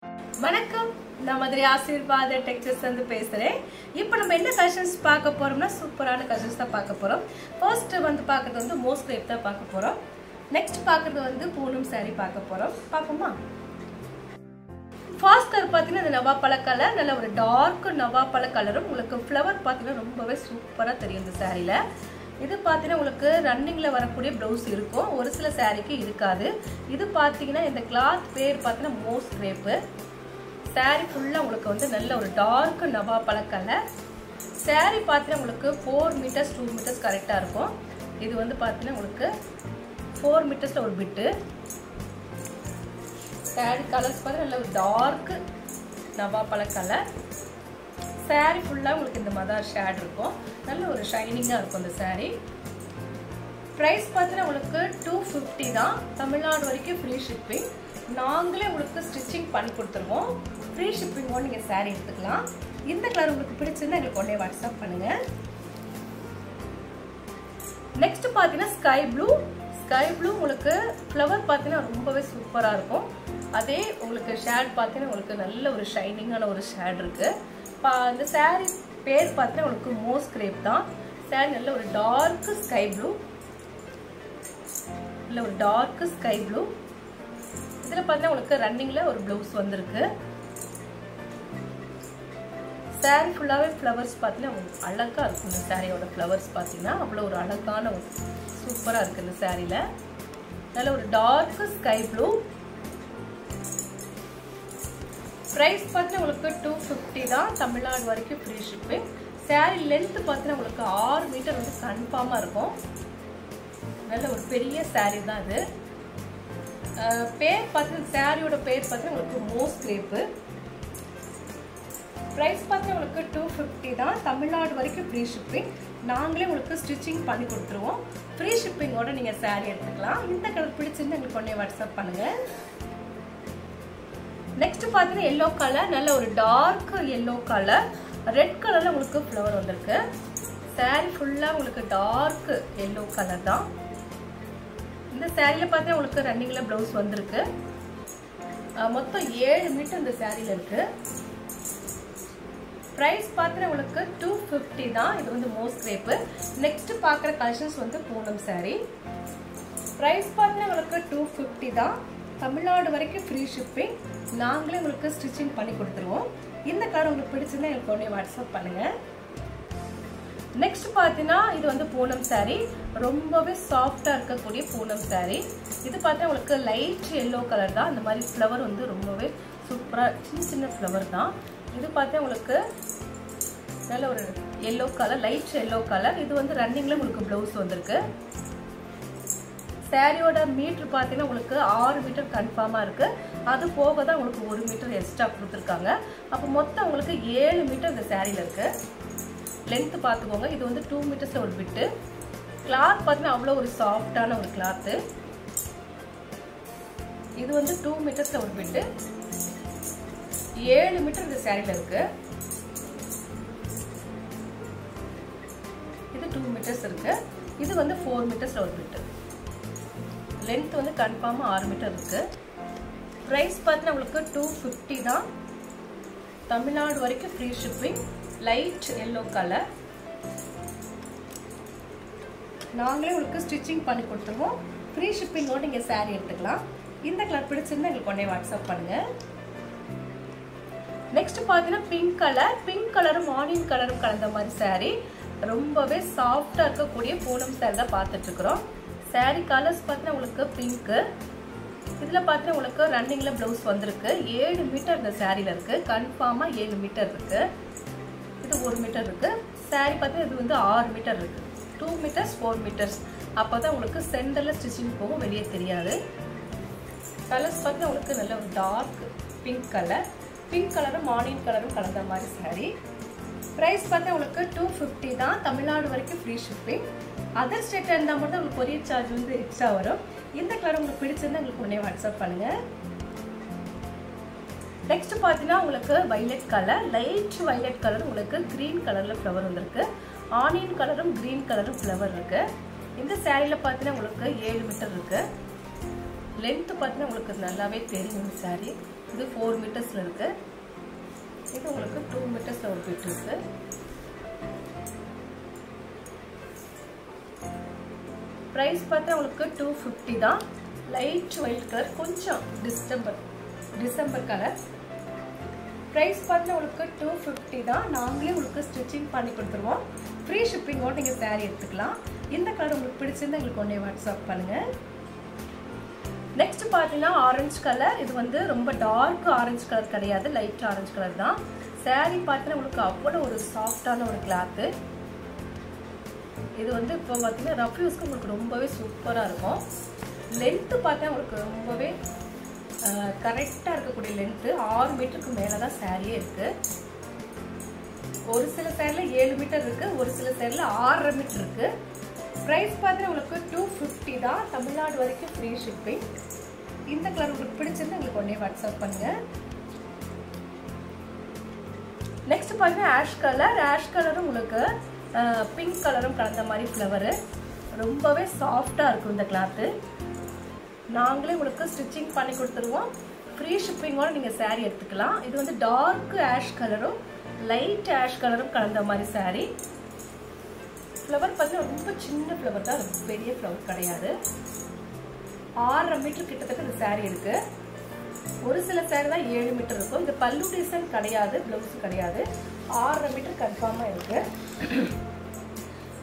வணக்கம், நான் மதுரை ஆசீர்வாத டெக்ஸ்டைல்ஸ் வந்து பேசுறேன். இப்போ நம்ம என்ன கலெக்ஷன்ஸ் பார்க்க போறோம்னா சூப்பரான கலெக்ஷன்ஸ் தான் பார்க்க போறோம். ஃபர்ஸ்ட் வந்து பார்க்கிறது வந்து மோஸ்ட் கிரேப் தான் பார்க்க போறோம். நெக்ஸ்ட் பார்க்கிறது வந்து பூனம் saree பார்க்க போறோம். பாப்போமா? ஃபர்ஸ்ட் கலர் பார்த்தீங்கன்னா இந்த நவாப்பழ கலர், நல்ல ஒரு டார்க் நவாப்பழ கலரும் உங்களுக்கு ஃப்ளவர் பார்த்தீங்கன்னா ரொம்பவே சூப்பராக தெரியும் இந்த சாரியில். இது பார்த்தீங்கன்னா உங்களுக்கு ரன்னிங்கில் வரக்கூடிய ப்ளவுஸ் இருக்கும், ஒரு சில சாரீக்கு இருக்காது. இது பார்த்தீங்கன்னா இந்த கிளாத் பேர் பார்த்தீங்கன்னா மோஸ்ட் கிரேப்பு. சாரீ ஃபுல்லாக உங்களுக்கு வந்து நல்ல ஒரு டார்க் நவாப்பழ கலர். சாரீ பார்த்தீங்கன்னா உங்களுக்கு 4 மீட்டர்ஸ் 2 மீட்டர்ஸ் கரெக்டாக இருக்கும். இது வந்து பார்த்தீங்கன்னா உங்களுக்கு 4 மீட்டர்ஸில் ஒரு பிட்டு. சாரீ கலர்ஸ் பார்த்தீங்கன்னா நல்ல ஒரு டார்க் நவாப்பழ கலர். சாரீ ஃபுல்லாக உங்களுக்கு இந்த மதார் ஷேட் இருக்கும், நல்ல ஒரு ஷைனிங்காக இருக்கும் இந்த சாரீ. ப்ரைஸ் பார்த்தீங்கன்னா உங்களுக்கு 250 தான். தமிழ்நாடு வரைக்கும் ஃப்ரீ ஷிப்பிங். நாங்களே உங்களுக்கு ஸ்டிச்சிங் பண்ணி கொடுத்துருவோம். ஃப்ரீ ஷிப்பிங்கோடு நீங்கள் சாரீ எடுத்துக்கலாம். இந்த கலர் உங்களுக்கு பிடிச்சிருந்தா எங்களுக்கு உடனே வாட்ஸ்அப் பண்ணுங்கள். நெக்ஸ்ட் பார்த்தீங்கன்னா ஸ்கை ப்ளூ. ஸ்கை ப்ளூ உங்களுக்கு ஃப்ளவர் பார்த்தீங்கன்னா ரொம்பவே சூப்பராக இருக்கும். அதே உங்களுக்கு ஷேட் பார்த்தீங்கன்னா உங்களுக்கு நல்ல ஒரு ஷைனிங்கான ஒரு ஷேட் இருக்குது. இந்த சாரீ பேர் பார்த்தீங்கன்னா உங்களுக்கு மோஸ்ட் கிரேப் தான். சாரீ நல்ல ஒரு டார்க் ஸ்கை ப்ளூ, நல்ல ஒரு டார்க் ஸ்கை ப்ளூ. இதில் பார்த்தீங்கன்னா உங்களுக்கு ரன்னிங்கில் ஒரு ப்ளவுஸ் வந்திருக்கு. சாரீ ஃபுல்லாகவே ஃப்ளவர்ஸ் பார்த்தீங்கன்னா அழகாக இருக்கும். இந்த சாரியோட ஃப்ளவர்ஸ் பார்த்தீங்கன்னா அவ்வளோ ஒரு அழகான ஒரு சூப்பராக இருக்குது இந்த சாரியில். நல்ல ஒரு டார்க் ஸ்கை ப்ளூ. ப்ரைஸ் பார்த்தீங்கன்னா உங்களுக்கு 250 தான். தமிழ்நாடு வரைக்கும் ஃப்ரீ ஷிப்பிங். சாரீ லென்த்து பார்த்தீங்கன்னா உங்களுக்கு 6 மீட்டர் வந்து கன்ஃபார்மாக இருக்கும். நல்ல ஒரு பெரிய சாரீ தான் இது. பேர் பார்த்தீங்கன்னா சாரியோட பேர் பார்த்தீங்கன்னா உங்களுக்கு மோஸ்ட் கிரேப்பு. ப்ரைஸ் பார்த்தீங்கன்னா உங்களுக்கு 250 தான். தமிழ்நாடு வரைக்கும் ஃப்ரீ ஷிப்பிங். நாங்களே உங்களுக்கு ஸ்டிச்சிங் பண்ணி கொடுத்துருவோம். ஃப்ரீ ஷிப்பிங்கோட நீங்கள் சாரீ எடுத்துக்கலாம். இந்த கலர் பிடிச்சிருந்து எங்களுக்கு உடனே வாட்ஸ்அப் பண்ணுங்கள். நெக்ஸ்ட் பார்த்தீங்கன்னா எல்லோ கலர், நல்ல ஒரு டார்க் எல்லோ கலர். ரெட் கலரில் உங்களுக்கு ஃப்ளவர் வந்திருக்கு. சாரீ ஃபுல்லாக உங்களுக்கு டார்க் எல்லோ கலர் தான். இந்த சாரியில் பார்த்தீங்கன்னா உங்களுக்கு ரன்னிங்கில் ப்ளவுஸ் வந்திருக்கு. மொத்தம் 7 மீட்டர் இந்த சாரியில் இருக்கு. ப்ரைஸ் பார்த்தீங்கன்னா உங்களுக்கு 250 தான். இது வந்து மோஸ்ட் கிரேப்பு. நெக்ஸ்ட் பார்க்குற கலெக்ஷன்ஸ் வந்து பூனம் சாரீ. ப்ரைஸ் பார்த்தீங்கன்னா உங்களுக்கு 250 தான். தமிழ்நாடு வரைக்கும் ஃப்ரீ ஷிப்பிங். நாங்களே உங்களுக்கு ஸ்டிச்சிங் பண்ணி கொடுத்துருவோம். இந்த கலர் உங்களுக்கு பிடிச்சிருந்தா எனக்கு உடனே வாட்ஸ்அப் பண்ணுங்கள். நெக்ஸ்ட் பார்த்தீங்கன்னா இது வந்து பூனம் சாரீ. ரொம்பவே சாஃப்டாக இருக்கக்கூடிய பூனம் சாரீ. இது பார்த்தா உங்களுக்கு லைட் எல்லோ கலர் தான். இந்த மாதிரி ஃப்ளவர் வந்து ரொம்பவே சூப்பராக சின்ன சின்ன ஃப்ளவர் தான். இது பார்த்தா உங்களுக்கு நல்ல ஒரு yellow colour, light yellow colour. இது வந்து ரன்னிங்கில் உங்களுக்கு ப்ளவுஸ் வந்திருக்கு. சாரியோட மீட்டர் பார்த்தீங்கன்னா உங்களுக்கு 6 மீட்டர் கன்ஃபார்மாக இருக்குது. அது போக தான் உங்களுக்கு 1 மீட்டர் எக்ஸ்ட்ரா கொடுத்துருக்காங்க. அப்போ மொத்தம் உங்களுக்கு 7 மீட்டர் இந்த சாரியில் இருக்குது. லென்த்து பார்த்துக்கோங்க. இது வந்து 2 மீட்டர்ஸில் ஒரு பிட்டு. கிளாத் பார்த்தீங்கன்னா அவ்வளோ ஒரு சாஃப்டான ஒரு கிளாத்து. இது வந்து 2 மீட்டர்ஸில் ஒரு பிட்டு. 7 மீட்டர் இந்த சாரியில் இருக்கு. இது 2 மீட்டர்ஸ் இருக்கு. இது வந்து 4 மீட்டர்ஸில் ஒரு பிட்டு. லென்த் வந்து கன்ஃபார்மாக 6 மீட்டர் இருக்கு. ப்ரைஸ் பார்த்தீங்கன்னா உங்களுக்கு 250 தான். தமிழ்நாடு வரைக்கும் free shipping. Light yellow colour. நாங்களே உங்களுக்கு ஸ்டிச்சிங் பண்ணி கொடுத்துருவோம். ஃப்ரீ ஷிப்பிங்கோட நீங்கள் சாரீ எடுத்துக்கலாம். இந்த கலர் பிடிச்சிருந்தா எங்களுக்கு உடனே வாட்ஸ்அப் பண்ணுங்கள். நெக்ஸ்ட் பார்த்தீங்கன்னா பிங்க் கலர். பிங்க் கலரும் ஆனியன் கலரும் கலந்த மாதிரி சாரீ. ரொம்பவே சாஃப்டாக இருக்கக்கூடிய பூனம் சாரீ தான் பார்த்துட்டு இருக்கிறோம். சாரீ கலர்ஸ் பார்த்தீங்கன்னா உங்களுக்கு பிங்க்கு. இதில் பார்த்தீங்கன்னா உங்களுக்கு ரன்னிங்கில் ப்ளவுஸ் வந்திருக்கு. 7 மீட்டர் இந்த சாரியில் இருக்குது. கன்ஃபார்மாக 7 மீட்டர் இருக்குது. இது 1 மீட்டர் இருக்குது. சாரீ பார்த்தீங்கன்னா இது வந்து 6 மீட்டர் இருக்குது. 2 மீட்டர்ஸ் 4 மீட்டர்ஸ். அப்போ தான் உங்களுக்கு சென்டரில் ஸ்டிச்சிங் போகும், வெளியே தெரியாது. கலர்ஸ் பார்த்தீங்கன்னா உங்களுக்கு நல்ல ஒரு டார்க் பிங்க் கலர். பிங்க் கலரும் ஆனியன் கலரும் கலந்த மாதிரி சாரீ. ப்ரைஸ் பார்த்தீங்கன்னா உங்களுக்கு 250 தான். தமிழ்நாடு வரைக்கும் ஃப்ரீ ஷிப்பிங். அதர் ஸ்டேட்டாக இருந்தால் மட்டும் உங்களுக்கு கொரியர் சார்ஜ் வந்து எக்ஸ்ட்ரா வரும். இந்த கலர் உங்களுக்கு பிடிச்சிருந்தா உங்களுக்கு உடனே வாட்ஸ்அப் பண்ணுங்கள். நெக்ஸ்ட் பார்த்தீங்கன்னா உங்களுக்கு violet colour, light violet colour. உங்களுக்கு க்ரீன் கலரில் ஃப்ளவர் வந்திருக்கு. ஆனியன் கலரும் க்ரீன் கலரும் ஃப்ளவர் இருக்குது. இந்த சாரியில் பார்த்தீங்கன்னா உங்களுக்கு 7 மீட்டர் இருக்குது. லென்த்து பார்த்தீங்கன்னா உங்களுக்கு நல்லாவே தெரியும். சாரி இது 4 மீட்டர்ஸ்ல இருக்கு. இது உங்களுக்கு 2 மீட்டர்ஸ்ல ஒரு பிட் இருக்கு. பிரைஸ் பார்த்தா உங்களுக்கு 250 தான். லைட் ஒயிட் கலர், கொஞ்சம் டிசம்பர் கலர். பிரைஸ் பார்த்தா உங்களுக்கு 250 தான். நாங்களே உங்களுக்கு ஸ்டிச்சிங் பண்ணி கொடுத்துருவோம். ஃப்ரீ ஷிப்பிங்கோட நீங்கள் saree எடுத்துக்கலாம். இந்த கலர் உங்களுக்கு பிடிச்சிருந்தா எங்களுக்கு ஒன்றே வாட்ஸ்அப் பண்ணுங்க. நெக்ஸ்ட் பார்த்தீங்கன்னா ஆரஞ்சு கலர். இது வந்து ரொம்ப டார்க் ஆரஞ்சு கலர் கிடையாது, லைட் ஆரஞ்சு கலர் தான். saree பார்த்தீங்கன்னா உங்களுக்கு அவ்வளோ ஒரு சாஃப்டான ஒரு கிளாத்து. இது வந்து இப்போ பார்த்தீங்கன்னா ரஃப் யூஸ்க்கு உங்களுக்கு ரொம்பவே சூப்பராக இருக்கும். லென்த்து பார்த்தா உங்களுக்கு ரொம்பவே கரெக்டாக இருக்கக்கூடிய லென்த்து. 6 மீட்டருக்கு மேலே தான் சாரியே இருக்குது. ஒரு சில சேரில் 7 மீட்டர் இருக்குது, ஒரு சில சேரில் 6.5 மீட்டர் இருக்குது. ப்ரைஸ் பார்த்தா உங்களுக்கு 250 தான். தமிழ்நாடு வரைக்கும் ஃப்ரீ ஷிப்பிங். இந்த கலர் உங்களுக்கு பிடிச்சிருந்து எங்களுக்கு உடனே வாட்ஸ்அப் பண்ணுங்கள். நெக்ஸ்ட் பார்த்தீங்கன்னா ஆஷ் கலர். ஆஷ் கலரும் உங்களுக்கு பிங்க் கலரும் கலந்த மாதிரி ஃப்ளவரு. ரொம்பவே சாஃப்டாக இருக்கும் இந்த கிளாத்து. நாங்களே உங்களுக்கு ஸ்டிச்சிங் பண்ணி கொடுத்துருவோம். ஃப்ரீ ஷிப்பிங்கோட நீங்கள் saree எடுத்துக்கலாம். இது வந்து டார்க் ஆஷ் கலரும் லைட் ஆஷ் கலரும் கலந்த மாதிரி saree. ஃப்ளவர் பார்த்தீங்கன்னா ரொம்ப சின்ன ஃப்ளவர் தான், ரொம்ப பெரிய ஃப்ளவர் கிடையாது. 6.5 மீட்டர் கிட்டத்தட்ட இந்த saree இருக்கு. ஒரு சில saree தான் 7 மீட்டர் இருக்கும். இது பல்லு டிசைன் கிடையாது, பிளவுஸ் கிடையாது. 6.5 மீட்டர் கன்ஃபார்மாக இருக்கு.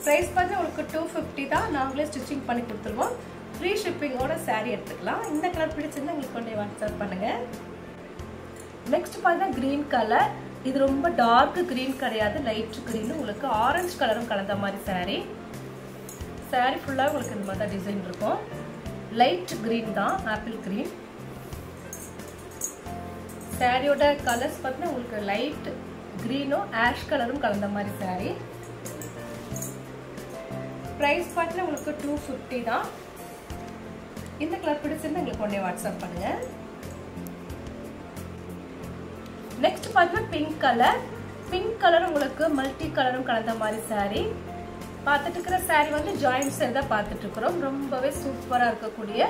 ப்ரைஸ் பார்த்தா உங்களுக்கு 250 தான். நாங்களே ஸ்டிச்சிங் பண்ணி கொடுத்துருவோம். ஃப்ரீ ஷிப்பிங்கோட saree எடுத்துக்கலாம். இந்த கலர் பிடிச்சிருந்தா எங்களுக்கு கொண்டு வாட்ஸ்அப் பண்ணுங்க. நெக்ஸ்ட் பார்த்தீங்கன்னா கிரீன் கலர். இது ரொம்ப டார்க் கிரீன் கிடையாது, லைட் கிரீன். உங்களுக்கு ஆரஞ்சு கலரும் கலந்த மாதிரி saree. saree ஃபுல்லாக உங்களுக்கு இந்த மாதிரி டிசைன் இருக்கும். லைட் கிரீன் தான், ஆப்பிள் கிரீன். சாரியோட கலர்ஸ் பார்த்தீங்கன்னா உங்களுக்கு லைட் கிரீனும் ஆஷ் கலரும் கலந்த மாதிரி saree. ப்ரைஸ் பார்த்தீங்கன்னா உங்களுக்கு 250 தான். இந்த கலர் பிடிச்சிருந்தா எங்களுக்கு உடனே வாட்ஸ்அப் பண்ணுங்க. நெக்ஸ்ட் பார்த்தீங்கன்னா பிங்க் கலர். பிங்க் கலர் உங்களுக்கு மல்டி கலரும் கலந்த மாதிரி saree. பார்த்துட்டு இருக்கிற saree வந்து ஜாயிண்ட் saree தான் பார்த்துட்டு இருக்கிறோம். ரொம்பவே சூப்பராக இருக்கக்கூடிய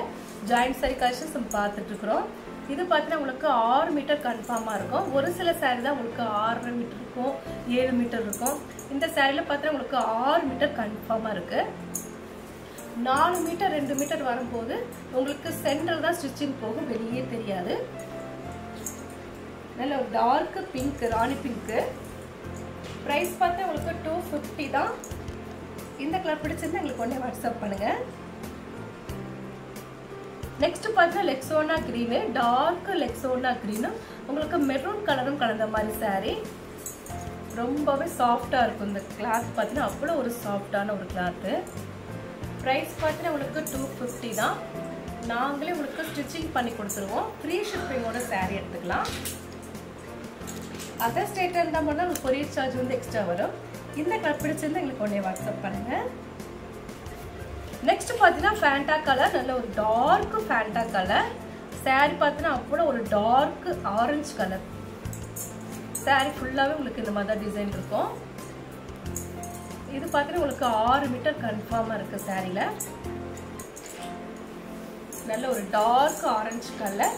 ஜாயிண்ட் saree கலெக்ஷன்ஸ் நம்ம பார்த்துட்டு இருக்கிறோம். இது பார்த்தீங்கன்னா உங்களுக்கு 6 மீட்டர் கன்ஃபார்மாக இருக்கும். ஒரு சில saree தான் உங்களுக்கு 6.5 மீட்டர் இருக்கும், 7 மீட்டர் இருக்கும். இந்த சாரியில் பார்த்தீங்கன்னா உங்களுக்கு 6 மீட்டர் கன்ஃபார்மாக இருக்கு. 4 மீட்டர் 2 மீட்டர் வரும்போது உங்களுக்கு சென்டர் தான் ஸ்டிச்சிங் போகும், வெளியே தெரியாது. நல்ல ஒரு டார்க் பிங்க், ராணி பிங்க். ப்ரைஸ் பார்த்தா உங்களுக்கு 250 தான். இந்த கலர் பிடிச்சிருந்தா எங்களுக்கு உடனே வாட்ஸ்அப் பண்ணுங்க. நெக்ஸ்ட் பார்த்தீங்கன்னா லெக்ஸோனா கிரீனு. டார்க் லெக்ஸோனா கிரீனு உங்களுக்கு மெரூன் கலரும் கலந்த மாதிரி saree. ரொம்பவே சாஃப்டாக இருக்கும் இந்த கிளாத். பார்த்தீங்கன்னா அவ்வளோ ஒரு சாஃப்டான ஒரு கிளாத்து. ப்ரைஸ் பார்த்தீங்கன்னா உங்களுக்கு 250 தான். நாங்களே உங்களுக்கு ஸ்டிச்சிங் பண்ணி கொடுத்துருவோம். ஃப்ரீ ஷிப்பிங்கோட saree எடுத்துக்கலாம். அதர் ஸ்டேட்டாக இருந்தால் மட்டும் உங்களுக்கு கொரியர் சார்ஜ் வந்து எக்ஸ்ட்ரா வரும். இந்த கலர் பிடிச்சிருந்தா எங்களுக்கு உடனே வாட்ஸ்அப் பண்ணுங்கள். நெக்ஸ்ட் பார்த்தீங்கன்னா ஃபேண்டா கலர். நல்ல ஒரு டார்க் ஃபேண்டா கலர். saree பார்த்தீங்கன்னா அவ்வளோ ஒரு டார்க் ஆரஞ்சு கலர். saree ஃபுல்லாகவே உங்களுக்கு இந்த மாதிரி தான் டிசைன் இருக்கும். இது பார்த்தீங்கன்னா உங்களுக்கு 6 மீட்டர் கன்ஃபார்மாக இருக்குது சாரியில். நல்ல ஒரு டார்க் ஆரஞ்சு கலர்.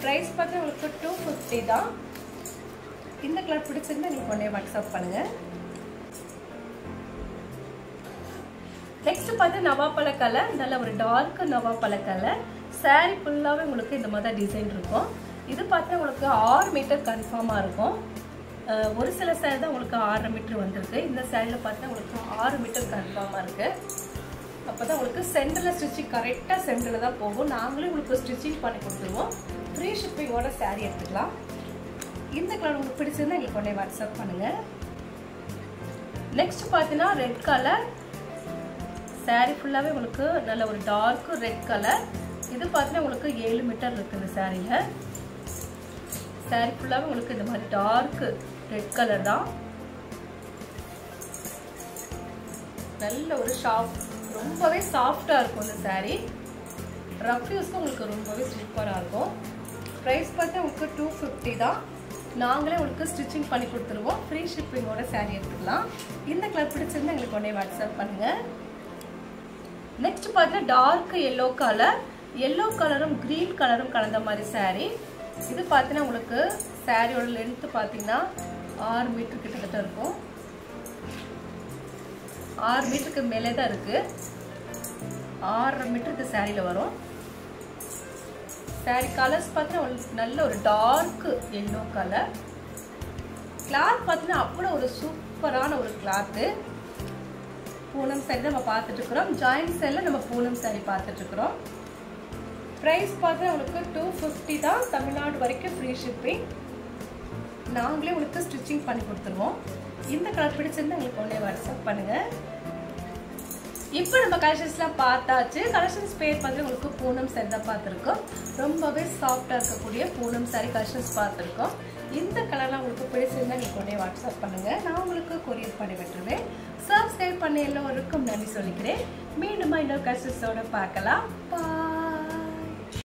ப்ரைஸ் பார்த்தீங்கன்னா உங்களுக்கு 250 தான். இந்த கலர் பிடிச்சிருந்தா நீங்கள் உடனே வாட்ஸ்அப் பண்ணுங்கள். நெக்ஸ்ட் பார்த்து நவாப்பழ கலர். நல்ல ஒரு டார்க் நவாப்பழ கலர். saree ஃபுல்லாகவே உங்களுக்கு இந்த மாதிரி டிசைன் இருக்கும். இது பார்த்தா உங்களுக்கு 6 மீட்டர் கன்ஃபார்மாக இருக்கும். ஒரு சில saree தான் உங்களுக்கு 6.5 மீட்டர் வந்திருக்கு. இந்த சாரியில் பார்த்தா உங்களுக்கு 6 மீட்டர் கன்ஃபார்மாக இருக்குது. அப்போ தான் உங்களுக்கு சென்டரில் ஸ்டிச்சிங் கரெக்டாக சென்டரில் தான் போகும். நாங்களே உங்களுக்கு ஸ்டிச்சிங் பண்ணி கொடுத்துருவோம். ஃப்ரீ ஷிப்பிங்கோட saree எடுத்துக்கலாம். இந்த கலர் உங்களுக்கு பிடிச்சிருந்தா எங்களுக்கு உடனே வாட்ஸ்அப் பண்ணுங்கள். நெக்ஸ்ட் பார்த்தீங்கன்னா ரெட் கலர். saree ஃபுல்லாகவே உங்களுக்கு நல்ல ஒரு டார்க் ரெட் கலர். இது பார்த்தீங்கன்னா உங்களுக்கு 7 மீட்டர் இருக்குது சாரியில். saree ஃபுல்லாகவே உங்களுக்கு இந்த மாதிரி டார்க் ரெட் கலர் தான். நல்ல ஒரு ரொம்பவே சாஃப்டாக இருக்கும் இந்த saree. ரஃப் யூஸ்க்கு உங்களுக்கு ரொம்பவே சூப்பராக இருக்கும். ப்ரைஸ் பார்த்தா உங்களுக்கு 250 தான். நாங்களே உங்களுக்கு ஸ்டிச்சிங் பண்ணி கொடுத்துருவோம். ஃப்ரீ ஷிப்பிங்கோட saree எடுத்துக்கலாம். இந்த கலர் பிடிச்சிருந்தா எங்களுக்கு உடனே வாட்ஸ்அப் பண்ணுங்கள். நெக்ஸ்ட் பார்த்தா டார்க் எல்லோ கலர். எல்லோ கலரும் கிரீன் கலரும் கலந்த மாதிரி saree. இது பார்த்தீங்கன்னா உங்களுக்கு சாரியோட லென்த் பார்த்தீங்கன்னா 6 மீட்டர் கிட்டத்தட்ட இருக்கும். 6 மீட்டருக்கு மேலே தான் இருக்கு. 6.5 மீட்டருக்கு சாரியில வரும். சாரி கலர்ஸ் பார்த்தீங்கன்னா நல்ல ஒரு டார்க் எல்லோ கலர். கிளாத் பார்த்தீங்கன்னா அவ்வளோ ஒரு சூப்பரான ஒரு கிளாத்து. பூனம் சாரி தான் நம்ம பார்த்துட்டு இருக்கிறோம். ஜாயிண்ட் சேல்ல நம்ம பூனம் சாரி பார்த்துட்டு இருக்கிறோம். பிரைஸ் பார்த்தா உங்களுக்கு 250 தான். தமிழ்நாடு வரைக்கும் ஃப்ரீ ஷிப்பிங். நாங்களே உங்களுக்கு ஸ்டிச்சிங் பண்ணி கொடுத்துருவோம். இந்த கலர் பிடிச்சிருந்தா உங்களுக்கு உடனே வாட்ஸ்அப் பண்ணுங்க. இப்போ நம்ம கலெக்ஷன்ஸ்லாம் பார்த்தாச்சு. கலெக்ஷன்ஸ் பேர் பார்த்து உங்களுக்கு பூனம் சாரி தான் பார்த்துருக்கோம். ரொம்பவே சாஃப்டாக இருக்கக்கூடிய பூனம் சாரி கலெக்ஷன்ஸ் பார்த்துருக்கோம். இந்த கலர்லாம் உங்களுக்கு பிடிச்சிருந்தா நீங்கள் உடனே வாட்ஸ்அப் பண்ணுங்க. நான் உங்களுக்கு கொரியர் பண்ணி விட்டுருவேன். சப்ஸ்கிரைப் பண்ண எல்லோருக்கும் நன்றி சொல்லிக்கிறேன். மீண்டும் இன்னொரு கலெக்ஷன்ஸோட பார்க்கலாம்.